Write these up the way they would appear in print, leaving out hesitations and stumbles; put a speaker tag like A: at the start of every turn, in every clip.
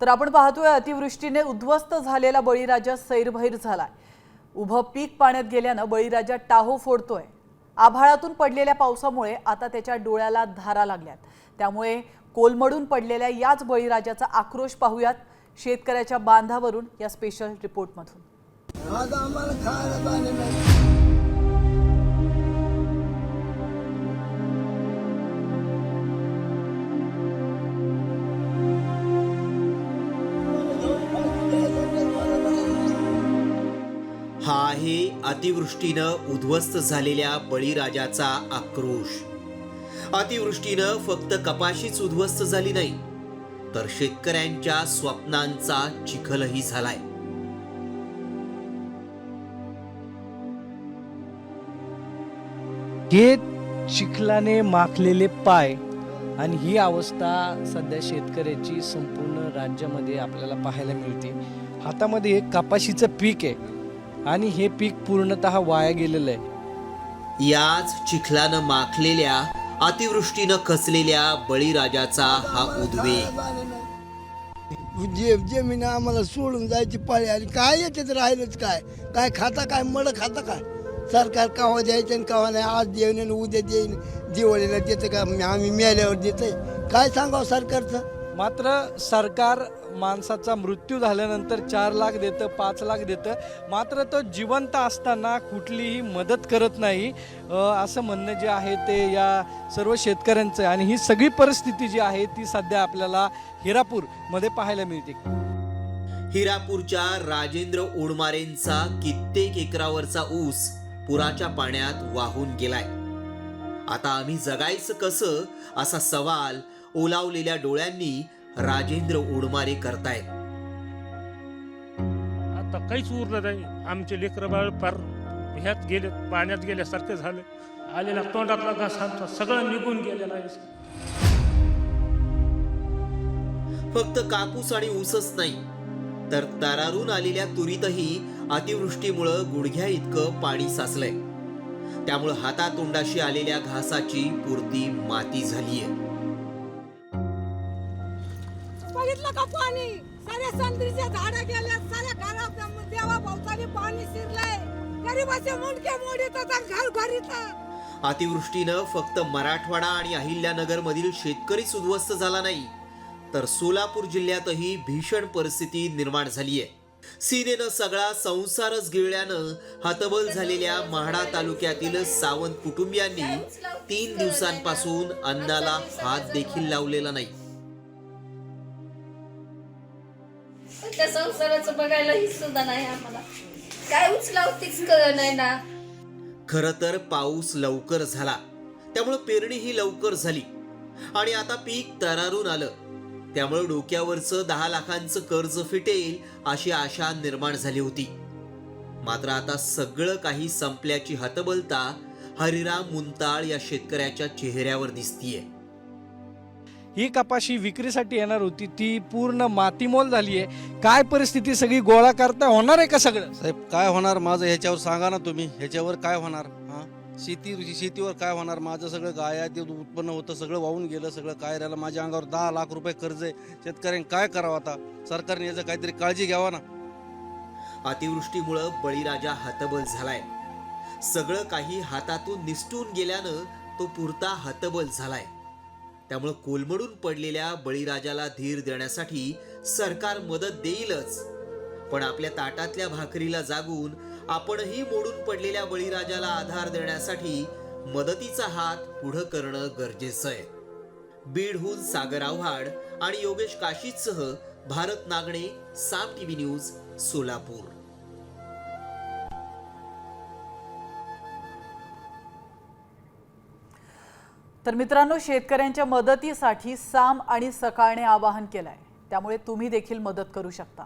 A: तर आपण पाहतोय अतिवृष्टीने उद्ध्वस्त झालेला बळीराजा सैरभैर झालाय। उभं पीक पाण्यात गेल्यानं बळीराजा टाहो फोडतोय। आभाळातून पडलेल्या पावसामुळे आता त्याच्या डोळ्याला धारा लागल्यात। त्यामुळे कोलमडून पडलेल्या याच बळीराजाचा आक्रोश पाहूयात शेतकऱ्याच्या बांधावरून या स्पेशल रिपोर्टमधून।
B: आज आम्हाला खायला पाणी नाही।
C: हा आहे अतिवृष्टीनं उद्ध्वस्त झालेल्या बळीराजाचा आक्रोश। अतिवृष्टीनं फक्त कपाशीच उद्ध्वस्त झाली नाही, तर शेतकऱ्यांच्या स्वप्नांचा चिखलही झालाय।
D: हे चिखलाने माखलेले पाय आणि ही अवस्था सध्या शेतकऱ्याची संपूर्ण राज्यामध्ये आपल्याला पाहायला मिळते। हातामध्ये एक कपाशीचं पीक आहे आणि हे पीक पूर्णतः वाया गेलेलं आहे।
C: याच चिखलानं माखलेल्या अतिवृष्टीनं खचलेल्या बळीराजाचा हा उद्वेग।
B: जमीन आम्हाला सोडून जायची पाळी आली। काय याच्यात राहिलंच काय? काय खाता काय? मड खाता काय? सरकार केव्हा द्यायचं आणि केव्हा नाही? आज देईन आणि उद्या देईन, दिवाळीला देतं का? आम्ही मेल्यावर देतंय काय सांगावं सरकारचं?
D: मात्र सरकार माणसाचा मृत्यू झाल्यानंतर 4 लाख देतं, 5 लाख देतं, मात्र तो जिवंत असताना कुठलीही मदत करत नाही, असं म्हणणं जे आहे ते या सर्व शेतकऱ्यांचं। आणि ही सगळी परिस्थिती जी आहे ती सध्या आपल्याला हिरापूरमध्ये पाहायला मिळते।
C: हिरापूरच्या राजेंद्र ओडमारेंचा कित्येक एकरावरचा ऊस पुराच्या पाण्यात वाहून गेलाय। आता आम्ही जगायचं कसं असा सवाल ओलावलेल्या डोळ्यांनी राजेंद्र ओडमारे करतायत।
E: आता काहीच उरलं नाही। आमचे लेकरं बाळ फार ह्यात गेले, पाण्यात गेल्यासारखं झालं। आलेला तोंडातला घास आमचा सगळं निघून गेलेला आहे।
C: फक्त कापूस आणि ऊसच नाही, तर तरारून आलेल्या तुरीतही अतिवृष्टीमुळं गुडघ्या इतकं पाणी साचलंय। त्यामुळे हातातोंडाशी आलेल्या घासाची पुरती माती झालीय।
F: बघितलं का पाणी? साऱ्या संत्रीच्या झाडं गेल्या, साऱ्या घरात देवा भोवताली पाणी शिरलंय। गरीबाचे मुंडके मोडीत घर घरीत।
C: अतिवृष्टीनं फक्त मराठवाडा आणि अहिल्यानगर मधील शेतकरीच उद्ध्वस्त झाला नाही, तर सोलापूर जिल्ह्यातही भीषण परिस्थिती निर्माण झालीय। सीनेनं सगळा संसारच गिळल्यानं हतबल झालेल्या माढा तालुक्यातील सावंत कुटुंबियांनी 3 दिवसांपासून अन्नाला हात देखील लावलेला नाही।
G: त्या संसाराचं बघायला ही सुद्धा नाही आम्हाला। काय उचलावतीच कळ नाही ना।
C: खरं तर पाऊस लवकर झाला, त्यामुळे पेरणी ही लवकर झाली आणि आता पीक तरारून आलं। त्यामुळे डोक्यावरचं 10 लाखांचं कर्ज फिटेल अशी आशा निर्माण झाली होती। मात्र आता सगळं काही संपल्याची हतबलता हरिराम मुंताळ या शेतकऱ्याच्या चेहऱ्यावर दिसतीये।
D: ही कपाशी विक्रीसाठी येणार होती, ती पूर्ण मातीमोल झाली आहे। काय परिस्थिती? सगळी गोळा करता होणार आहे का सगळं?
H: साहेब काय होणार माझं ह्याच्यावर सांगा ना तुम्ही। ह्याच्यावर काय होणार? हां, शेतीवर काय होणार? माझं सगळं गाया ते उत्पन्न होतं सगळं वाहून गेलं। सगळं काय राहिलं? माझ्या अंगावर 10 लाख रुपये कर्ज आहे। शेतकऱ्यांनी काय करावं? आता सरकारने याचं काहीतरी काळजी घ्यावा ना।
C: अतिवृष्टीमुळे बळीराजा हतबल झालाय। सगळं काही हातातून निसटून गेल्यानं तो पुरता हतबल झालाय। त्यामुळे कोलमडून पडलेल्या बळीराजाला धीर देण्यासाठी सरकार मदत देईलच, पण आपल्या ताटातल्या भाकरीला जागून आपणही मोडून पडलेल्या बळीराजाला आधार देण्यासाठी मदतीचा हात पुढं करणं गरजेचं आहे। बीडहून सागर आव्हाड आणि योगेश काशीदसह भारत नागणे, साम टीव्ही न्यूज, सोलापूर।
A: तर मित्रांनो, शेतकऱ्यांच्या मदतीसाठी साम आणि सकाळने आवाहन केलंय, त्यामुळे तुम्ही देखील मदत करू शकता।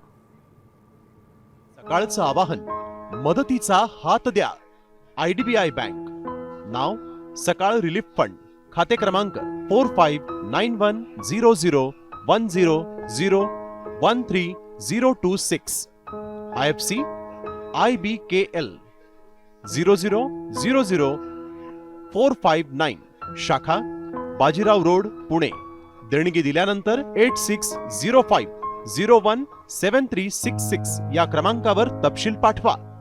I: सकाळचं आवाहन, मदतीचा हात द्या। IDBI बँक, नाव सकाळ रिलीफ फंड, खाते क्रमांक 459100013026, IFC IBKL 0000459, शाखा बाजीराव रोड, पुणे। देणगी दिल्यानंतर 8605 017366 या क्रमांकावर तपशील पाठवा.